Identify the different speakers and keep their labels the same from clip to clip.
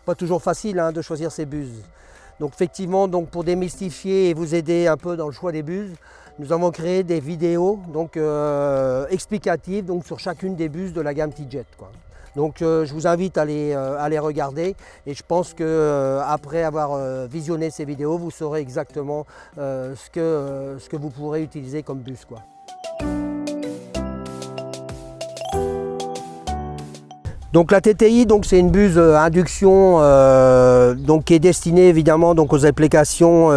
Speaker 1: pas toujours facile de choisir ses buses. Donc effectivement, donc, pour démystifier et vous aider un peu dans le choix des buses, nous avons créé des vidéos donc, explicatives donc, sur chacune des buses de la gamme T-Jet, quoi. Donc je vous invite à les regarder et je pense qu'après avoir visionné ces vidéos, vous saurez exactement ce que vous pourrez utiliser comme bus, quoi. Donc la TTI, c'est une buse induction donc, qui est destinée évidemment donc, aux applications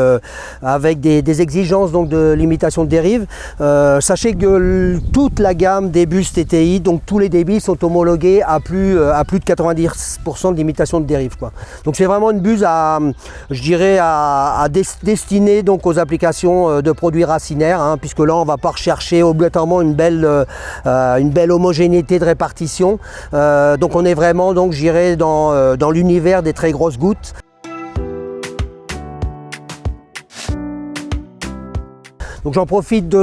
Speaker 1: avec des exigences donc, de limitation de dérive. Sachez que toute la gamme des bus TTI, donc tous les débits sont homologués à plus de 90% de limitation de dérive, quoi. Donc c'est vraiment une buse je dirais destinée donc, aux applications de produits racinaires, puisque là on ne va pas rechercher obligatoirement une belle homogénéité de répartition. Donc on est vraiment, donc, j'irai dans l'univers des très grosses gouttes. Donc j'en profite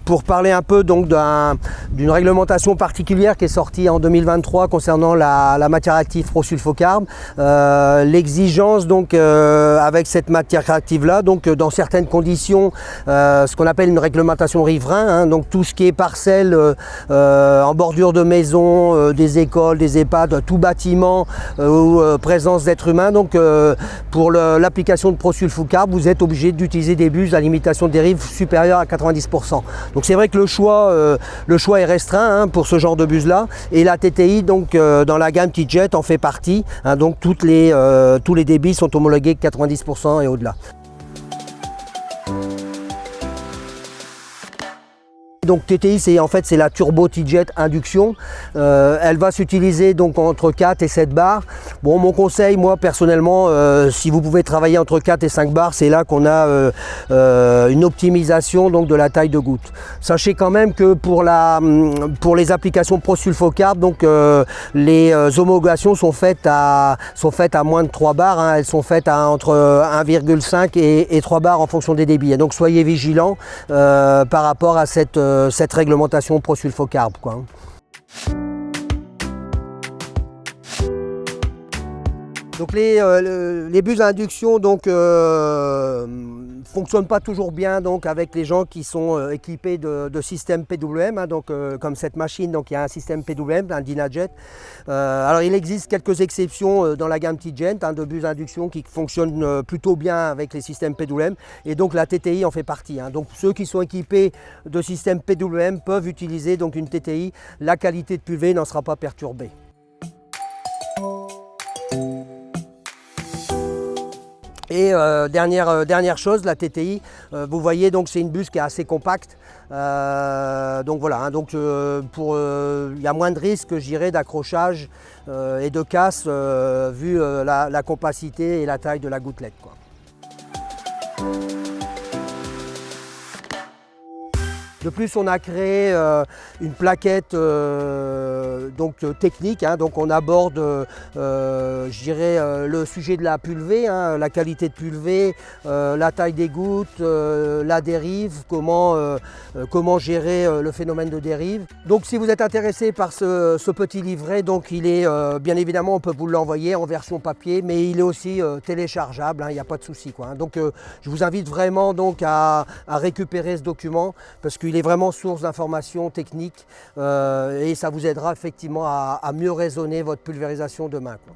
Speaker 1: pour parler un peu d'une réglementation particulière qui est sortie en 2023 concernant la matière active prosulfocarbe. L'exigence donc avec cette matière active là, donc dans certaines conditions, ce qu'on appelle une réglementation riverain, donc tout ce qui est parcelles en bordure de maison, des écoles, des EHPAD, tout bâtiment ou présence d'êtres humains. Donc pour l'application de prosulfocarbe, vous êtes obligé d'utiliser des buses à limitation de dérive supérieure à 90%. Donc c'est vrai que le choix est restreint pour ce genre de bus là, et la TTI donc dans la gamme T-Jet en fait partie, donc tous les débits sont homologués 90% et au-delà. Donc TTI c'est la turbo T-Jet induction, elle va s'utiliser donc entre 4 et 7 bars. Bon, mon conseil, moi personnellement, si vous pouvez travailler entre 4 et 5 bars, c'est là qu'on a une optimisation donc de la taille de goutte. Sachez quand même que pour les applications prosulfocarbe, donc les homologations sont faites à moins de 3 bars, elles sont faites à entre 1,5 et 3 bars en fonction des débits. Et donc soyez vigilants par rapport à cette réglementation prosulfocarbe, quoi. Donc les bus à induction donc fonctionnent pas toujours bien donc avec les gens qui sont équipés de systèmes PWM, donc comme cette machine, donc il y a un système PWM, un Dynajet. Alors il existe quelques exceptions dans la gamme T-Jet de bus à induction qui fonctionnent plutôt bien avec les systèmes PWM, et donc la TTI en fait partie. Donc ceux qui sont équipés de systèmes PWM peuvent utiliser donc une TTI, la qualité de pulvée n'en sera pas perturbée. Et dernière chose, la TTI, vous voyez, donc c'est une buse qui est assez compacte. Donc voilà, il y a moins de risques, je dirais, d'accrochage et de casse vu la compacité et la taille de la gouttelette, quoi. De plus, on a créé une plaquette technique, donc on aborde je dirais, le sujet de la pulvée, la qualité de pulvée, la taille des gouttes, la dérive, comment gérer le phénomène de dérive. Donc si vous êtes intéressé par ce petit livret, donc il est bien évidemment, on peut vous l'envoyer en version papier, mais il est aussi téléchargeable, il n'y a pas de souci, quoi. Donc je vous invite vraiment donc à récupérer ce document, parce qu'il est vraiment source d'informations techniques et ça vous aidera effectivement à mieux raisonner votre pulvérisation demain, quoi.